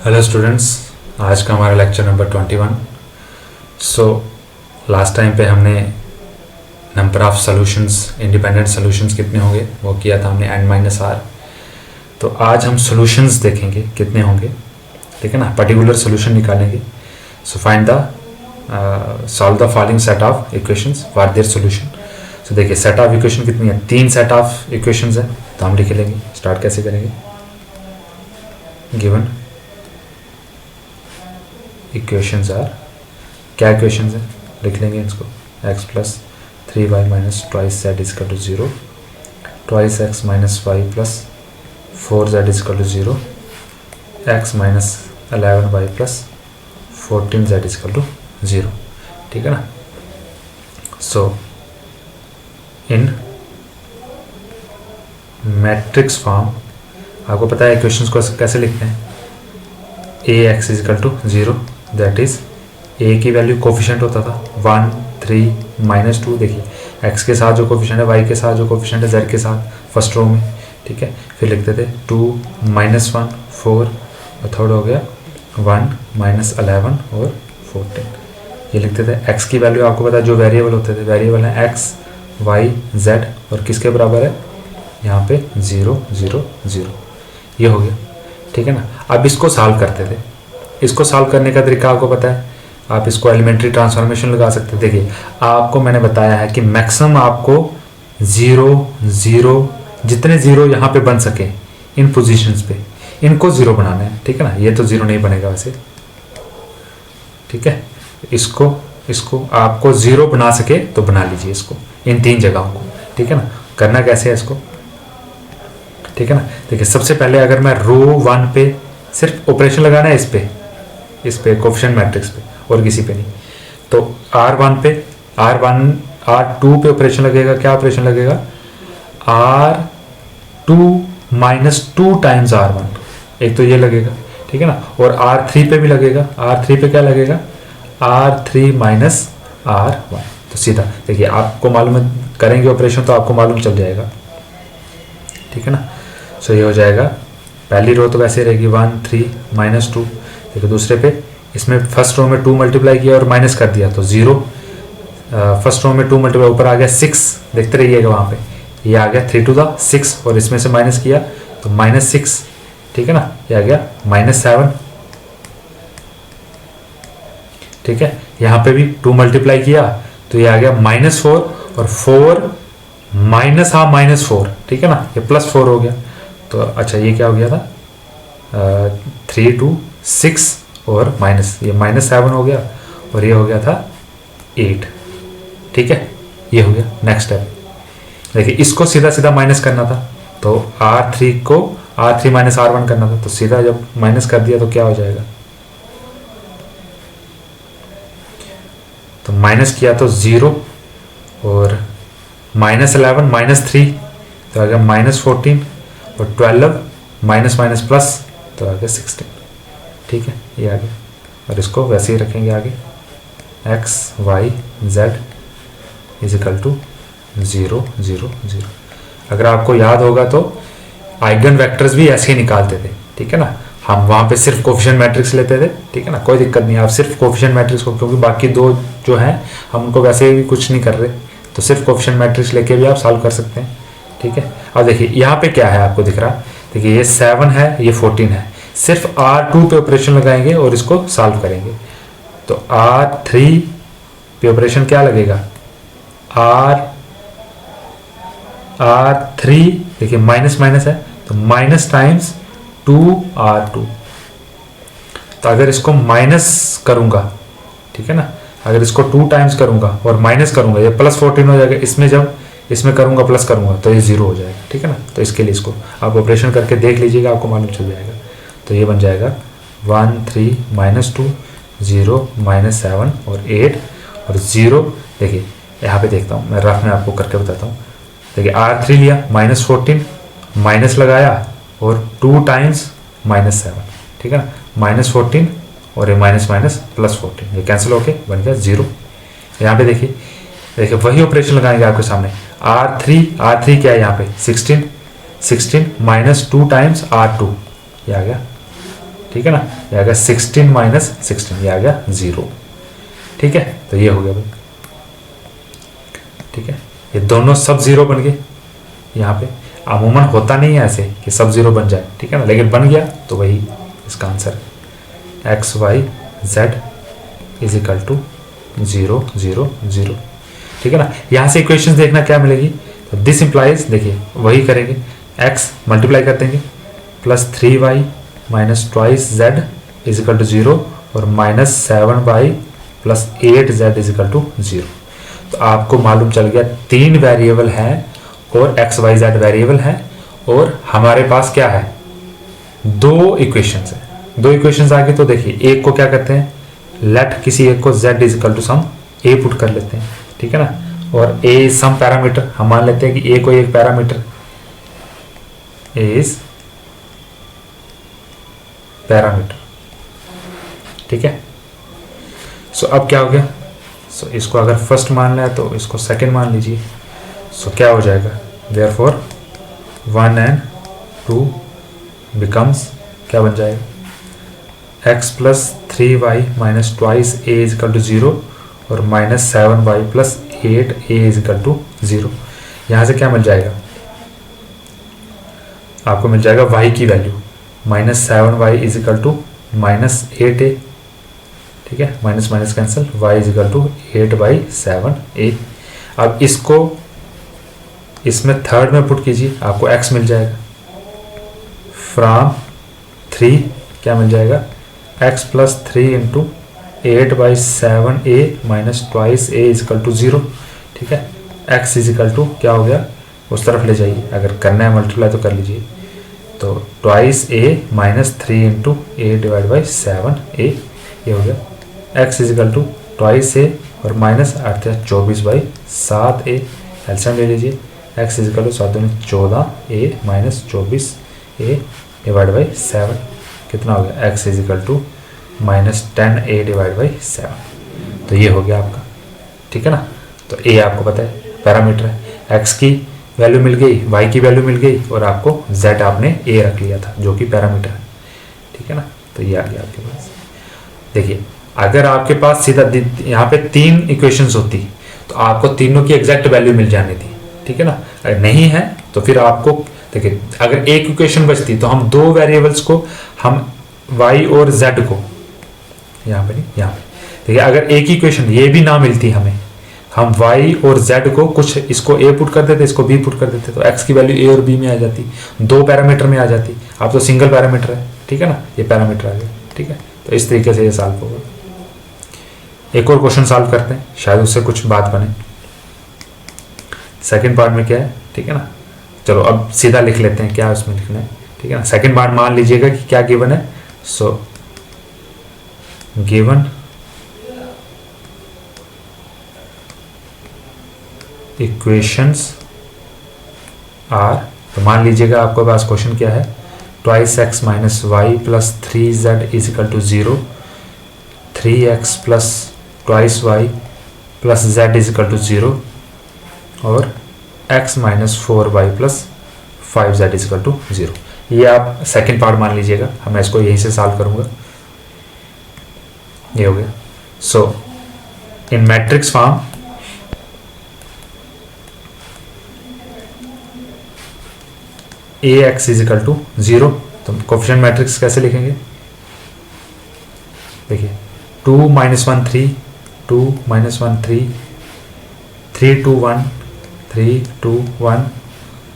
Hello students, आज का हमारा लेक्चर नंबर 21। लास्ट टाइम पे हमने number of solutions, independent solutions कितने होंगे वो किया था हमने n-r। तो आज हम सॉल्यूशंस देखेंगे कितने होंगे, ठीक है ना, पर्टिकुलर सॉल्यूशन निकालेंगे। So find the solve the following set of equations for their solution. So देखिए सेट ऑफ इक्वेशन कितनी है, 3 सेट ऑफ इक्वेशंस है, तो हम लिख लेंगे। स्टार्ट कैसे करेंगे, गिवन इक्वेशंस आर, क्या इक्वेशंस है लिख लेंगे इसको, x plus 3y minus twice z is equal to 0, twice x minus Y plus 4z is equal to 0, x minus 11y plus 14z is equal to 0, ठीक है ना। सो इन मैट्रिक्स फॉर्म आपको पता है इक्वेशंस को कैसे लिखते हैं, ax is equal to 0, that is a की वैल्यू कोफिशिएंट होता था 1, 3, माइनस 2। देखिए x के साथ जो कोफिशिएंट है, y के साथ जो कोफिशिएंट है, z के साथ फर्स्ट रो में, ठीक है। फिर लिखते थे 2, -1, 4 और थर्ड हो गया 1, -11 और 14। ये लिखते थे। x की वैल्यू आपको पता है जो वेरिएबल होते थे, वेरिएबल है x, y, z और किसके बराबर है यहाँ पे 0, 0, 0। ये हो गया, ठीक है ना। अब इसको सॉल्व करते थे। इसको सॉल्व करने का तरीका आपको पता है, आप इसको एलिमेंट्री ट्रांसफॉर्मेशन लगा सकते हैं। देखिए आपको मैंने बताया है कि मैक्सिमम आपको 0, 0, जितने 0 यहाँ पे बन सके इन पोजीशंस पे, इनको 0 बनाना है, ठीक है ना। ये तो 0 नहीं बनेगा वैसे, ठीक है। इसको आपको 0 बना सके तो बना लीजिए इसको, इन 3 जगहों को, ठीक है ना। करना कैसे है इसको, ठीक है ना। देखिए सबसे पहले अगर मैं रो 1 पे सिर्फ ऑपरेशन लगाना है, इस पे कोफिशिएंट मैट्रिक्स पे और किसी पे नहीं, तो R1 पे R2 पे ऑपरेशन लगेगा। क्या ऑपरेशन लगेगा, R2 माइनस 2 टाइम्स R1, एक तो ये लगेगा, ठीक है ना। और R3 पे भी लगेगा। R3 पे क्या लगेगा, R3 माइनस R1। तो सीधा देखिए आपको मालूम है, करेंगे ऑपरेशन तो आपको मालूम चल जाएगा, ठीक है ना। सो ये हो जाएगा, पहली रो तो वैसे रहेगी 1, 3, -2। देखिए दूसरे पे, इसमें फर्स्ट रो में 2 मल्टीप्लाई किया और माइनस कर दिया तो 0। फर्स्ट रो में 2 मल्टीप्लाई, ऊपर आ गया 6, देखते रहिएगा वहाँ पे, ये आ गया 3 to the 6 और इसमें से माइनस किया तो -6, ठीक है ना। ये आ गया -7, ठीक है। यहाँ पे भी 2 मल्टीप्लाई किया तो ये आ गया -4 और 4 माइनस -4, ठीक है ना। ये +4 हो गया। तो अच्छा ये क्या हो गया था, 3 to 6 और माइनस, ये -7 हो गया और ये हो गया था 8, ठीक है। ये हो गया। नेक्स्ट स्टेप देखिए, इसको सीधा सीधा माइनस करना था तो R3 को R3 माइनस R1 करना था, तो सीधा जब माइनस कर दिया तो क्या हो जाएगा, तो माइनस किया तो 0 और -11 -3 तो आ गया -14 और 12 माइनस माइनस प्लस तो आ गया 16, ठीक है। ये आ गया और इसको वैसे ही रखेंगे आगे, x, y, z is equal to 0, 0, 0। अगर आपको याद होगा तो आइगन वेक्टर्स भी ऐसे ही निकालते थे, ठीक है ना। हम वहाँ पे सिर्फ कोफिशिएंट मैट्रिक्स लेते थे, ठीक है ना, कोई दिक्कत नहीं। आप सिर्फ कोफिशिएंट मैट्रिक्स को, क्योंकि बाकी 2 जो हैं हम उनको वैसे भी कुछ नहीं कर रहे, तो सिर्फ कोफिशिएंट मैट्रिक्स लेके भी आप सॉल्व कर सकते हैं, ठीक है। अब देखिए यहाँ पे क्या है आपको दिख रहा, देखिए ये 7 है, ये 14 है। सिर्फ R2 पे ऑपरेशन लगाएंगे और इसको सॉल्व करेंगे तो R3 पे ऑपरेशन क्या लगेगा, R3 देखिए माइनस माइनस है तो माइनस टाइम्स 2R2। तो अगर इसको माइनस करूंगा, ठीक है ना, अगर इसको 2 टाइम्स करूंगा और माइनस करूंगा, ये +14 हो जाएगा। इसमें जब इसमें करूंगा प्लस करूंगा तो ये 0 हो जाएगा, ठीक है ना। तो इसके लिए इसको आप ऑपरेशन करके देख लीजिएगा, आपको मालूम चल जाएगा। तो ये बन जाएगा 1, 3, -2, 0, -7 और 8 और 0। देखिए यहाँ पे देखता हूँ मैं, रफ में आपको करके बताता हूँ। देखिए R3 लिया, -14 माइनस लगाया और 2 टाइम्स -7, ठीक है ना, -14 और ये माइनस माइनस +14, ये कैंसिल होके बन गया 0। यहाँ पे देखिए वही ऑपरेशन लगाएंगे आपके सामने। R3 क्या है यहाँ पे, 16 -2 टाइम्स R2, ये आ गया ठीक है ना, ये आ गया 16 माइनस 16, ये आ गया 0। ठीक है, तो ये हो गया भाई। ठीक है, ये दोनों सब 0 बन गए। यहाँ पे अमूमन होता नहीं है ऐसे कि सब 0 बन जाए, ठीक है ना, लेकिन बन गया तो वही इसका आंसर है। X Y Z is equal to 0 0 0। ठीक है ना, यहाँ से इक्वेशन देखना क्या मिलेगी, तो दिस इंप्लाइज, देखिए वही करेंगे, एक्स मल्टीप्लाई कर देंगे plus 3y minus twice Z is equal to 0 और minus 7y plus 8z is equal to 0। तो आपको मालूम चल गया 3 वेरिएबल हैं और x y z वेरिएबल हैं, और हमारे पास क्या है, 2 इक्वेशंस है। 2 इक्वेशंस आगे, तो देखिए एक को क्या करते हैं, लेट किसी एक को z is equal to some a put कर लेते हैं, ठीक है ना, और a सम पैरामीटर, हम मान लेते हैं कि a कोई एक पैरामीटर इज पैरामीटर। ठीक है, सो अब क्या हो गया, सो इसको अगर फर्स्ट मान लिया तो इसको सेकंड मान लीजिए। सो क्या हो जाएगा, देयरफॉर 1 and 2 बिकम्स, क्या बन जाएगा, x plus 3y minus twice a is equal to 0 और minus 7y plus 8a is equal to 0। यहाँ से क्या मिल जाएगा, आपको मिल जाएगा y की value minus 7y is equal to minus 8a। ठीक है, minus minus cancel, y is equal to 8/7a। अब इसको इसमें थर्ड में पुट कीजिए, आपको x मिल जाएगा फ्रॉम 3, क्या मिल जाएगा, x plus 3 into 8/7a minus twice a is equal to 0। ठीक है, x इज इक्वल टू क्या हो गया, उस तरफ ले जाइए, अगर करना है मल्टीप्लाई तो कर लीजिए, तो twice a minus 3 into 8/7a, ये हो गया। x is equal to twice a और माइनस 8 24/7a, एलसीएम ले लीजिए, x इज इक्वल टू 7 दूनी 14a minus 24a divide by 7, कितना हो गया, x is equal to minus 10a divide by 7। तो ये हो गया आपका। ठीक है ना, तो a आपको पता है पैरामीटर है, x की वैल्यू मिल गई, y की वैल्यू मिल गई, और आपको z आपने a रख लिया था जो कि पैरामीटर है। ठीक है ना, तो ये आ गया आपके पास। देखिए अगर आपके पास सीधा यहाँ पे 3 इक्वेशंस होती तो आपको तीनों की एग्जैक्ट वैल्यू मिल जानी थी। ठीक है ना, अगर नहीं है तो फिर आपको देखिए, अगर एक इक्वेशन बचती तो हम 2 वेरिएबल्स को, हम y और z को, यहाँ पे नहीं, यहाँ पे देखिए, अगर एक इक्वेशन ये भी ना मिलती हमें, हम y और z को कुछ, इसको a पुट कर देते, इसको b पुट कर देते, तो x की वैल्यू a और b में आ जाती, 2 पैरामीटर में आ जाती। आप तो सिंगल पैरामीटर है, ठीक है ना, ये पैरामीटर आ गया। ठीक है, तो इस तरीके से ये सॉल्व होगा। एक और क्वेश्चन सॉल्व करते हैं, शायद उससे कुछ बात बने। सेकंड पार्ट में क्या है, ठीक है ना, चलो अब सीधा लिख लेते हैं क्या उसमें लिखना है। ठीक है ना, सेकंड पार्ट मान लीजिएगा कि क्या गिवन है, सो गिवन इक्वेशंस आर, तो मान लीजिएगा आपके पास क्वेश्चन क्या है, twice X minus Y plus 3z is equal to 0, 3x plus twice Y plus z is equal to 0 और x minus 4y plus 5z is equal to 0। ये आप second part मान लीजिएगा, मैं इसको यहीं से सॉल्व करूंगा। ये हो गया। So in matrix form ax is equal to 0, तो कोफिशिएंट मैट्रिक्स कैसे लिखेंगे, देखिए 2 माइनस 1 3, 2 माइनस 1 3, 3 2 1, 3 2 1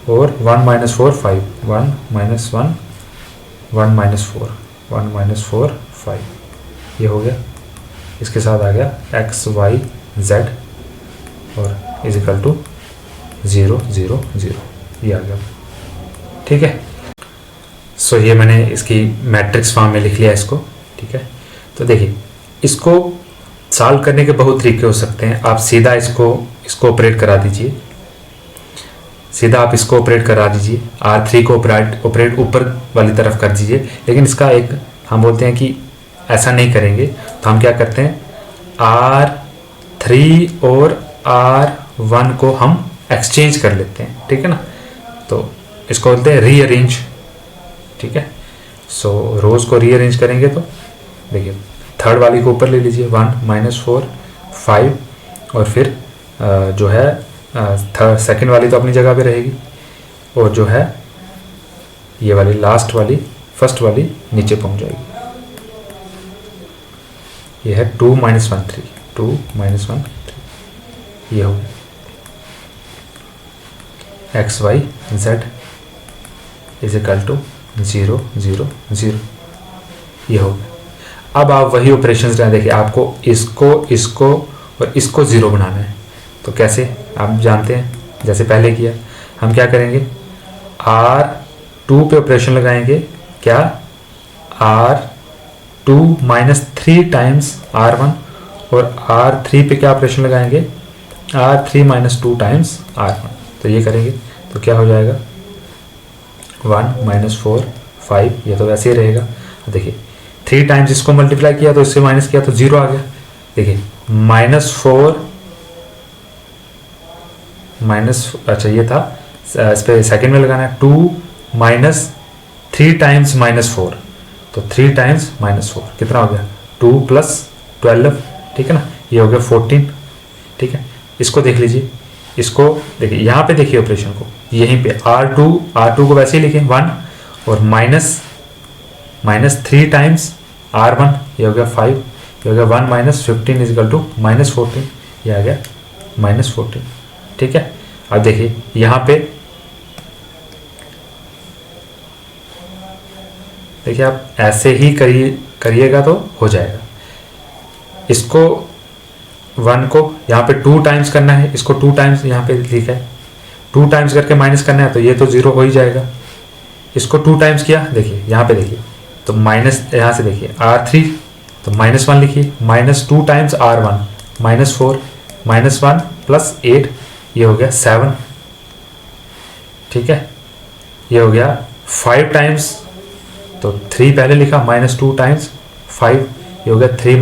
और 1 माइनस 4 5, 1 माइनस 1, 1 माइनस 4, 1 माइनस 4 5, ये हो गया। इसके साथ आ गया x y z और इज इक्वल टू 0 0 0, ये आ गया। ठीक है, सो ये मैंने इसकी मैट्रिक्स फॉर्म में लिख लिया इसको। ठीक है, तो देखिए इसको सॉल्व करने के बहुत तरीके हो सकते हैं। आप सीधा इसको ऑपरेट करा दीजिए, सीधा आप इसको ऑपरेट करा दीजिए, R3 को ऑपरेट ऊपर वाली तरफ कर दीजिए, लेकिन इसका एक हम बोलते हैं कि ऐसा नहीं करेंगे, तो हम क्या करते हैं, R3 और R1 को हम एक्सचेंज कर लेते हैं। ठीक है ना, तो इसको बोलते हैं रीअरेंज। ठीक है, सो रोज़ को रीअरेंज करेंगे तो देखिए थर्ड वाली को ऊपर ले लीजिए 1 -4 5 और फिर जो है सेकंड वाली तो अपनी जगह पे रहेगी और जो है ये वाली लास्ट वाली फर्स्ट वाली नीचे पहुंच जाएगी। ये है 2 - 1 3 2 - 1 3 ये हो X Y Z is equal to 0 0 0 ये हो गया। अब आप वही ऑपरेशंस रहें, देखिए आपको इसको और इसको ज़ीरो बनाना है तो कैसे आप जानते हैं, जैसे पहले किया हम क्या करेंगे R2 पे ऑपरेशन लगाएंगे, क्या R2 - 3 टाइम्स R1 और R3 पे क्या ऑपरेशन लगाएंगे R3 - 2 टाइम्स R1। तो ये करेंगे तो क्या हो जाएगा 1 - 4 5 ये तो वैसे ही रहेगा। देखिए 3 टाइम्स इसको मल्टीप्लाई किया तो इससे माइनस किया तो 0 आ गया। देखिए -4 अच्छा ये था इस पर सेकेंड में लगाना है 2 - 3 टाइम्स -4 तो 3 टाइम्स -4 कितना हो गया 2 + 12 ठीक है ना, ये हो गया 14 ठीक है। इसको देख लीजिए, इसको देखिए यहाँ पे देखिए ऑपरेशन को यहीं पे R2 को वैसे ही लिखें 1 और -3 टाइम्स R1 ये हो गया 5 ये हो गया 1 - 15 इज इक्वल टू -14 ये आ गया -14 ठीक है। अब देखिए यहाँ पे देखिए आप ऐसे ही करिएगा तो हो जाएगा। इसको 1 को यहाँ पे 2 टाइम्स करना है, इसको 2 टाइम्स यहाँ पे लिखा है 2 टाइम्स करके माइनस करना है तो ये तो 0 हो ही जाएगा। इसको 2 टाइम्स किया देखिए यहाँ पे देखिए तो माइनस यहाँ से देखिए R3 तो -1 लिखिए -2 टाइम्स R1 -4 -1 + 8 ये हो गया 7 ठीक है। ये हो गया 5 टाइम्स तो 3 पहले लिखा -2 टाइम्स 5 ये हो गया 3 -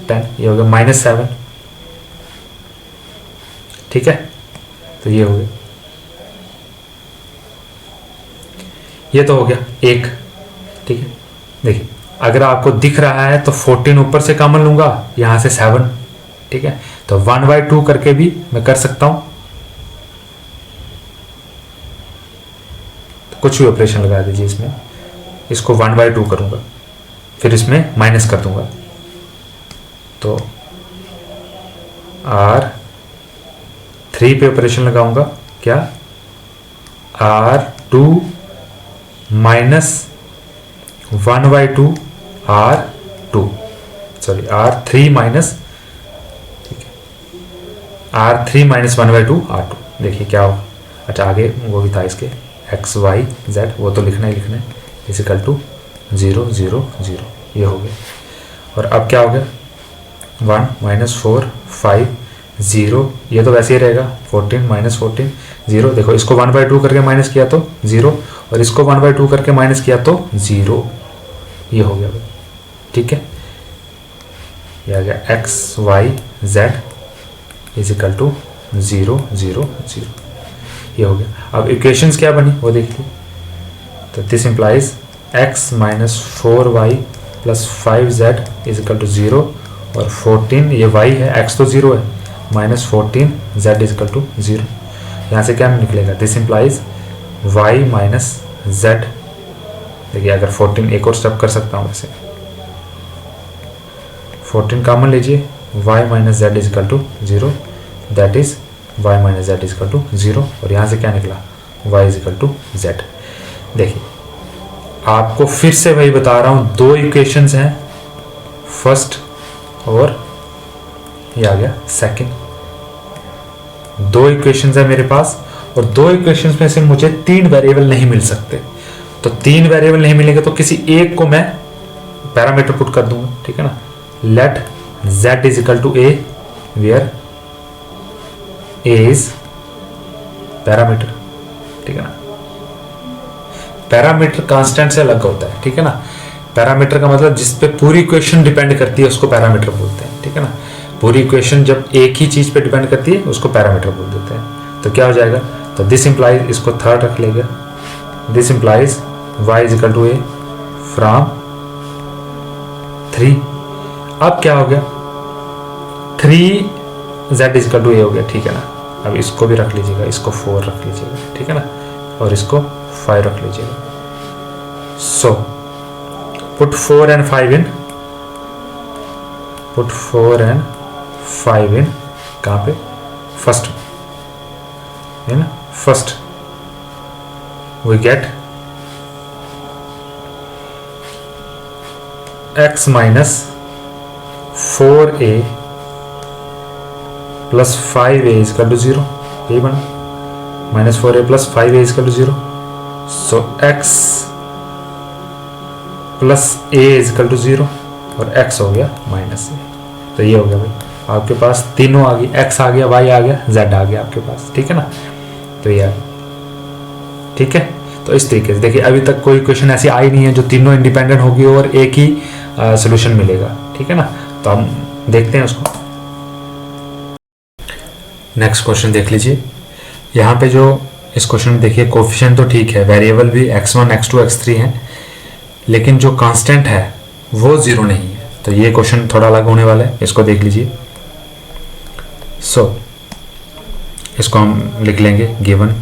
10 ये हो गया -7 ठीक है। तो ये हो गया, ये तो हो गया 1 ठीक है। देखिए अगर आपको दिख रहा है तो 14 ऊपर से कॉमन लूंगा यहां से 7 ठीक है। तो 1/2 करके भी मैं कर सकता हूं, तो कुछ भी ऑपरेशन लगा दीजिए इसमें, इसको 1/2 करूंगा फिर इसमें माइनस कर दूंगा तो R3 पे ऑपरेशन लगाऊंगा क्या R2 - 1/2 R2 sorry R3 R3 - 1/2 R2 देखिए क्या होगा। अच्छा आगे वो भी था इसके एक्स वाई जेड वो तो लिखना ही लिखना है इज इक्वल टू 0 0 0 ये हो गया। और अब क्या हो गया 1 -4 5 0 ये तो वैसे ही रहेगा 14 -14 0 देखो इसको 1/2 करके माइनस किया तो 0 और इसको 1/2 करके माइनस किया तो 0 ये हो गया ठीक है। ये आ गया X Y Z is equal to 0 0 0 ये हो गया। अब इक्वेशंस क्या बनी वो देखिए तो this implies x - 4y + 5z is equal to 0 और 14 ये y है x तो 0 है -14 z इज इक्वल टू 0 यहाँ से क्या निकलेगा दिस इंप्लाइज y - z देखिए अगर 14 एक और स्टेप कर सकता हूँ वैसे 14 कॉमन लीजिए y - z is equal to 0 that is y - z is equal to 0 और यहाँ से क्या निकला y is equal to z। देखिए आपको फिर से वही बता रहा हूँ 2 इक्वेशंस हैं फर्स्ट और ये आ गया सेकंड, 2 इक्वेशंस है मेरे पास और 2 इक्वेशंस में से मुझे 3 वेरिएबल नहीं मिल सकते। तो 3 वेरिएबल नहीं मिलेंगे तो किसी एक को मैं पैरामीटर पुट कर दूंगा ठीक है ना। Let z is equal to a where a is parameter ठीक है ना। पैरामीटर कांस्टेंट से अलग होता है ठीक है ना। पैरामीटर का मतलब जिस पे पूरी इक्वेशन डिपेंड करती है उसको पैरामीटर बोलते हैं ठीक है ना। पूरी इक्वेशन जब एक ही चीज पे डिपेंड करती है उसको पैरामीटर बोल देते हैं। तो क्या हो जाएगा तो दिस इंप्लाइज इसको थर्ड रख लेगा this implies y is equal to a from 3। अब क्या हो गया, 3z इजकल टू ए हो गया, ठीक है ना। अब इसको भी रख लीजिएगा, इसको 4 रख लीजिएगा, ठीक है ना, और इसको 5 रख लीजिएगा। So put 4 and 5 in, put 4 and 5 in कहाँ पे, फर्स्ट है ना, first we get x minus 4a plus 5a is equal to 0, यही बना, minus 4a plus 5a is equal to 0। So x plus a is equal to 0 और x हो गया minus a। तो ये हो गया भाई, आपके पास तीनों आ गई, x आ गया, y आ गया, z आ गया आपके पास, ठीक है ना। तो ये आ गया, ठीक है। तो इस तरीके से देखिए, अभी तक कोई क्वेश्चन ऐसी आई नहीं है जो तीनों इंडिपेंडेंट होगी और एक ही सोल्यूशन मिलेगा, ठीक है ना। तो हम देखते हैं उसको। नेक्स्ट क्वेश्चन देख लीजिए। यहाँ पे जो इस क्वेश्चन में देखिए, कोफिशिएंट तो ठीक है, वेरिएबल भी x1 x2 x3 हैं, लेकिन जो कांस्टेंट है वो 0 नहीं है। तो ये क्वेश्चन थोड़ा अलग होने वाला है, इसको देख लीजिए। इसको हम लिख लेंगे, गिवन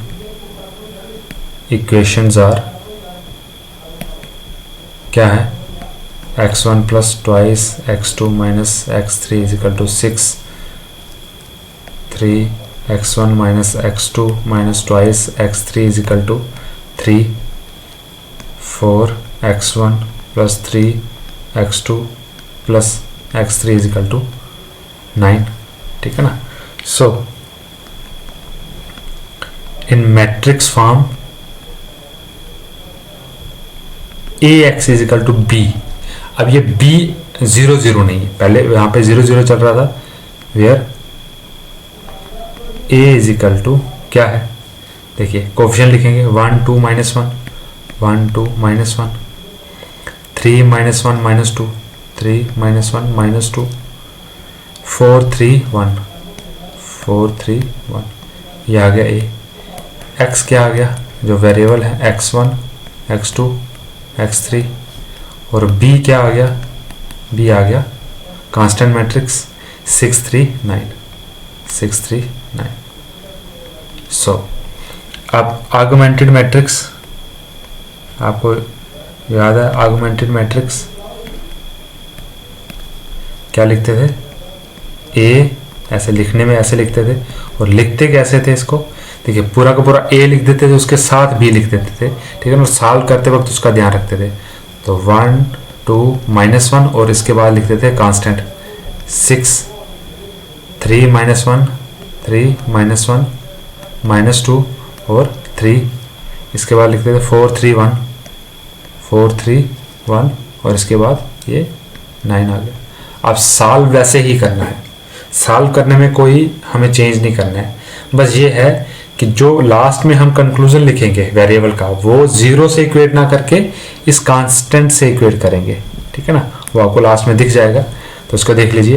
इक्वेशंस आर, क्या है, x1 plus twice x2 minus x3 is equal to 6, 3x1 minus x2 minus twice x3 is equal to 3, 4x1 plus 3x2 plus x3 is equal to 9, ठीक है ना। So in matrix form ax is equal to b। अब ये b 0 0 नहीं है, पहले यहाँ पे 0 0 चल रहा था, where a is equal to क्या है, देखिए कोफिशिएंट लिखेंगे 1 2 minus 1, 1 2 minus 1, 3 minus 1 minus 2, 3 minus 1 minus 2, 4 3 1, 4 3 1, ये आ गया a। x क्या आ गया, जो वेरिएबल है x1 x2 x3, और b क्या आ गया, b आ गया कांस्टेंट मैट्रिक्स 6 3 9, 6 3 9। सो अब आर्गुमेंटेड मैट्रिक्स, आपको याद है आर्गुमेंटेड मैट्रिक्स क्या लिखते थे, a ऐसे लिखने में ऐसे लिखते थे, और लिखते कैसे थे इसको, देखिए पूरा का पूरा a लिख देते थे, उसके साथ b लिख देते थे, ठीक है ना। सॉल्व करते वक्त उसका ध्यान रखते थे। तो 1 2 माइनस 1 और इसके बाद लिखते थे कांस्टेंट 6, 3 माइनस 1 3 माइनस 1 माइनस 2 और 3, इसके बाद लिखते थे 4 3 1, 4 3 1 और इसके बाद ये 9 आ गया। अब सॉल्व वैसे ही करना है, सॉल्व करने में कोई हमें चेंज नहीं करना है, बस ये है कि जो लास्ट में हम कंक्लूजन लिखेंगे वेरिएबल का, वो 0 से इक्वेट ना करके इस कांस्टेंट से इक्वेट करेंगे, ठीक है ना। वो आपको लास्ट में दिख जाएगा, तो इसको देख लीजिए।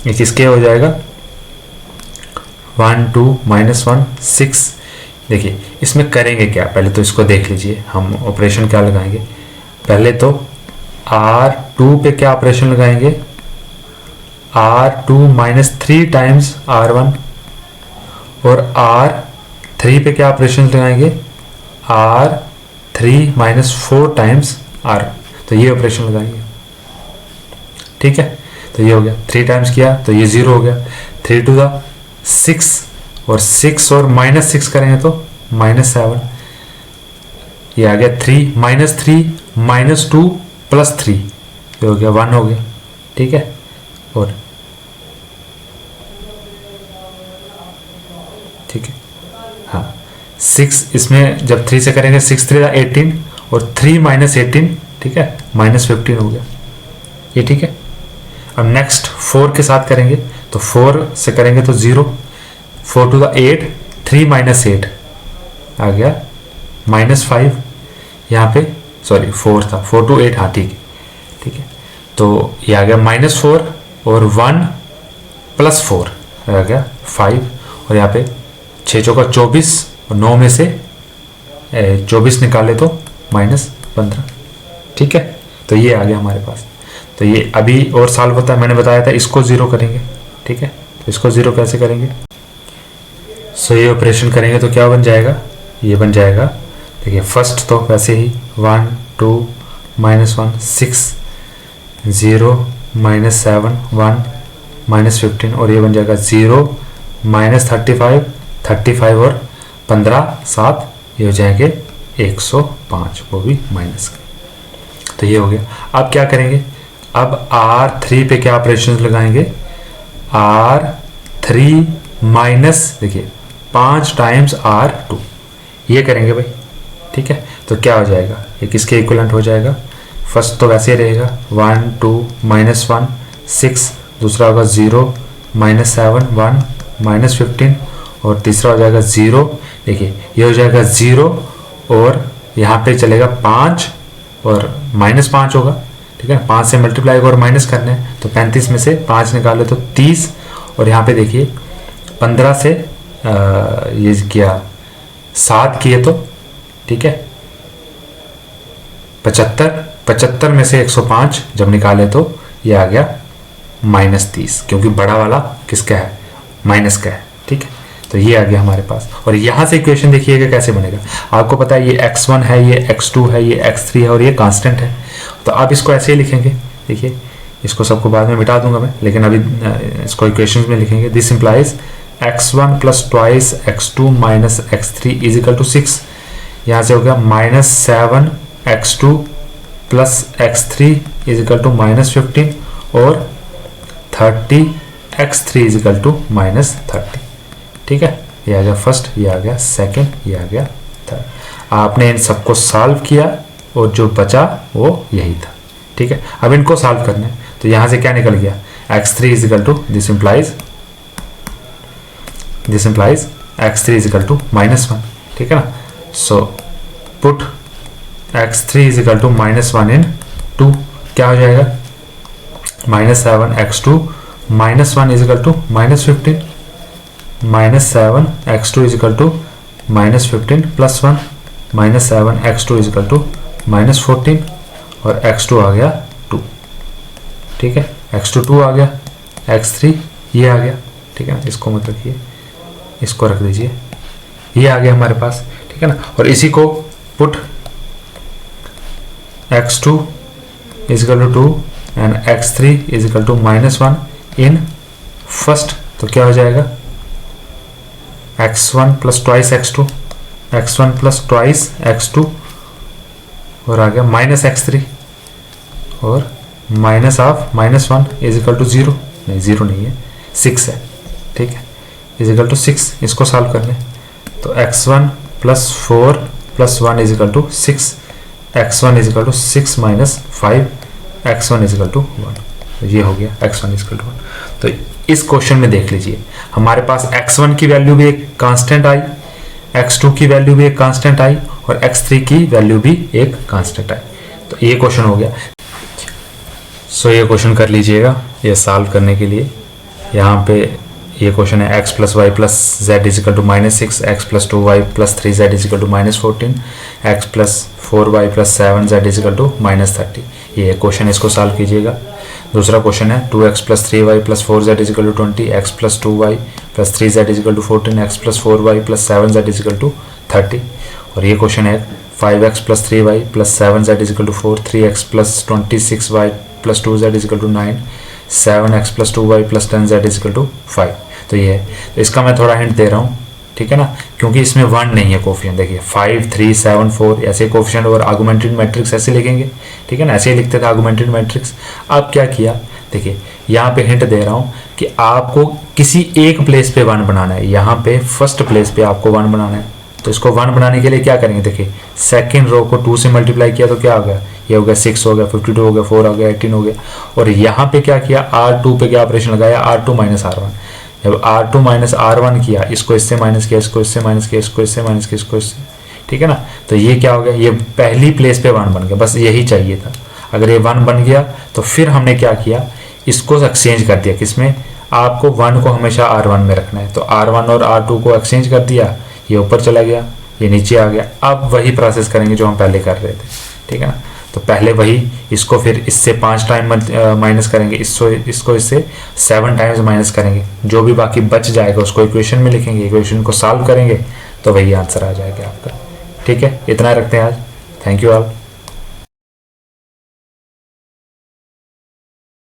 ये किसके हो जाएगा, 1 2 माइनस 1 6। देखिए इसमें करेंगे क्या, पहले तो इसको देख लीजिए, हम ऑपरेशन क्या लगाएंगे। पहले तो R2 पे क्या ऑपरेशन लगाएंगे, R2 माइनस 3 टाइम्स R1, और R3 पे क्या ऑपरेशन लगाएंगे, R3 माइनस 4 टाइम्स R। तो ये ऑपरेशन लगाएंगे, ठीक है। तो ये हो गया, 3 टाइम्स किया तो ये 0 हो गया, 3 टू द 6, और 6 और माइनस 6 करेंगे तो माइनस 7, ये आ गया 3 माइनस 3 माइनस 2 प्लस 3, ये हो गया 1 हो गया, ठीक है। और ठीक है, हाँ 6 इसमें जब 3 से करेंगे 6 3 18 और 3 माइनस 18, ठीक है, माइनस 15 हो गया ये, ठीक है। अब नेक्स्ट 4 के साथ करेंगे, तो 4 से करेंगे तो 0, 4 टू द 8, 3 माइनस 8 आ गया माइनस 5, यहाँ पे सॉरी 4 था, 4 टू 8, हाँ ठीक है, ठीक है। तो ये आ गया माइनस 4 और 1 प्लस 4 आ गया 5, और यहाँ पे 6 चौका 24 और 9 में से 24 निकाले तो माइनस 15, ठीक है। तो ये आ गया हमारे पास। तो ये अभी और सॉल्व होता है, मैंने बताया था इसको 0 करेंगे, ठीक है। तो इसको 0 कैसे करेंगे, सो ये ऑपरेशन करेंगे तो क्या बन जाएगा, ये बन जाएगा, देखिए फर्स्ट तो वैसे ही 1 2 -1 6 0 -7 1 -15 और ये बन जाएगा 0 -35 35 और 15 7 ये हो जाएंगे 105, वो भी माइनस के। तो ये हो गया। अब क्या करेंगे, अब R3 पे क्या ऑपरेशन लगाएंगे, R3 माइनस देखिए 5 टाइम्स R2 ये करेंगे भाई, ठीक है। तो क्या हो जाएगा, ये किसके इक्विवेलेंट हो जाएगा, फर्स्ट तो वैसे ही रहेगा 1 2 -1 6, दूसरा होगा 0 -7 1 -15 और तीसरा हो जाएगा 0, देखिए ये हो जाएगा 0 और यहाँ पे चलेगा 5 और -5 होगा, ठीक है। 5 से मल्टीप्लाई और माइनस करना है, तो 35 में से 5 निकाले तो 30 और यहाँ पे देखिए 15 से ये किया 7 किए तो, ठीक है, 75 में से 105 जब निकाले तो ये आ गया -30, क्योंकि बड़ा वाला किसका है, माइनस का है, ठीक है। तो ये आ गया हमारे पास। और यहाँ से इक्वेशन देखिएगा कैसे बनेगा, आपको पता है ये x1 है, ये x2 है, ये x3 है और ये कांस्टेंट है। तो आप इसको ऐसे ही लिखेंगे, देखिए इसको सबको बाद में मिटा दूंगा मैं, लेकिन अभी इसको इक्वेशंस में लिखेंगे। This implies x1 plus twice x2 minus x3 is equal to 6, यहाँ से हो गया -7 x2 plus x3 is equal to -15 और 30 x3 इज इक्वल टू -30, ठीक है। ये आ गया फर्स्ट, ये आ गया सेकंड, ये आ गया थर्ड। आपने इन सबको सॉल्व किया और जो बचा वो यही था, ठीक है। अब इनको सॉल्व करना है, तो यहां से क्या निकल गया, x3 is equal to this implies x3 is equal to -1, ठीक है ना। So put x3 is equal to -1 in 2, क्या हो जाएगा, -7 x2 -1 is equal to -15 -7 x2 is equal to -15 plus 1 -7 x2 is equal to -14 और x2 आ गया 2, ठीक है। x2 2 आ गया, x3 ये आ गया, ठीक है ना। इसको मत रखिए, इसको रख दीजिए, ये आ गया हमारे पास, ठीक है ना। और इसी को put x2 is equal to 2 and x3 is equal to -1 in first, तो क्या हो जाएगा, x1 plus twice x2 x1 plus twice x2 और आ गया -x3 और minus of -1 is equal to 0, नहीं 0 नहीं है 6 है, ठीक है, इज इक्वल टू 6। इसको सॉल्व करने तो x1 plus 4 plus 1 is equal to 6, x1 is equal to 6 minus 5 x1 is equal to 1, तो ये हो गया x1 इज इक्वल टू 1। तो इस क्वेश्चन में देख लीजिए हमारे पास x1 की वैल्यू भी एक कांस्टेंट आई, x2 की वैल्यू भी एक कांस्टेंट आई और x3 की वैल्यू भी एक कांस्टेंट आई। तो ये क्वेश्चन हो गया। सो ये क्वेश्चन कर लीजिएगा, ये सॉल्व करने के लिए यहाँ पे ये क्वेश्चन है x plus Y plus Z is equal to -6, x plus 2y plus 3z is equal to -14, x plus 4y plus 7z is equal to -30। ये क्वेश्चन, इसको सॉल्व कीजिएगा। दूसरा क्वेश्चन है 2x plus 3y plus 4z is equal to 20, x plus 2y plus 3z is equal to 14, x plus 4y plus 7z is equal to 30। और ये question है 5x plus 3y plus 7z is equal to 4, 3x plus 26y plus 2z is equal to 9, 7x plus 2y plus 10z is equal to 5। तो ये है, तो इसका मैं थोड़ा हिंट दे रहा हूँ, ठीक है ना, क्योंकि इसमें 1 नहीं है कोफिशिएंट। देखिए 5 3 7 4 ऐसे कोफिशिएंट और आर्गुमेंटेड मैट्रिक्स ऐसे लिखेंगे, ठीक है ना, ऐसे ही लिखते थे आर्गुमेंटेड मैट्रिक्स। अब क्या किया, देखिए यहाँ पे हिंट दे रहा हूँ कि आपको किसी एक प्लेस पे 1 बनाना है। यहाँ पे फर्स्ट प्लेस पे आपको 1 बनाना है, तो इसको 1 बनाने के लिए क्या करेंगे, देखिए सेकंड रो को 2 से मल्टीप्लाई किया तो क्या हो गया, ये हो गया 6 हो गया, 52 हो गया, 4 हो गया, 18 हो गया। और यहाँ पे क्या किया, R2 पे क्या ऑपरेशन लगाया, R2 माइनस R1। जब R2 माइनस R1 किया, इसको इससे माइनस किया, इसको इससे माइनस किया, इसको इससे माइनस किया, इसको इससे, ठीक है ना। तो ये क्या हो गया, ये पहली प्लेस पे 1 बन गया, बस यही चाहिए था। अगर ये 1 बन गया तो फिर हमने क्या किया, इसको एक्सचेंज कर दिया, किसमें, आपको 1 को हमेशा R1 में रखना है, तो R1 और R2 को एक्सचेंज कर दिया, ये ऊपर चला गया, ये नीचे आ गया। अब वही प्रोसेस करेंगे जो हम पहले कर रहे थे, ठीक है ना। तो पहले वही इसको फिर इससे 5 टाइम माइनस करेंगे, इसको इससे 7 टाइम्स माइनस करेंगे, जो भी बाकी बच जाएगा उसको इक्वेशन में लिखेंगे, इक्वेशन को सॉल्व करेंगे तो वही आंसर आ जाएगा आपका। ठीक है, इतना रखते हैं आज। Thank you all.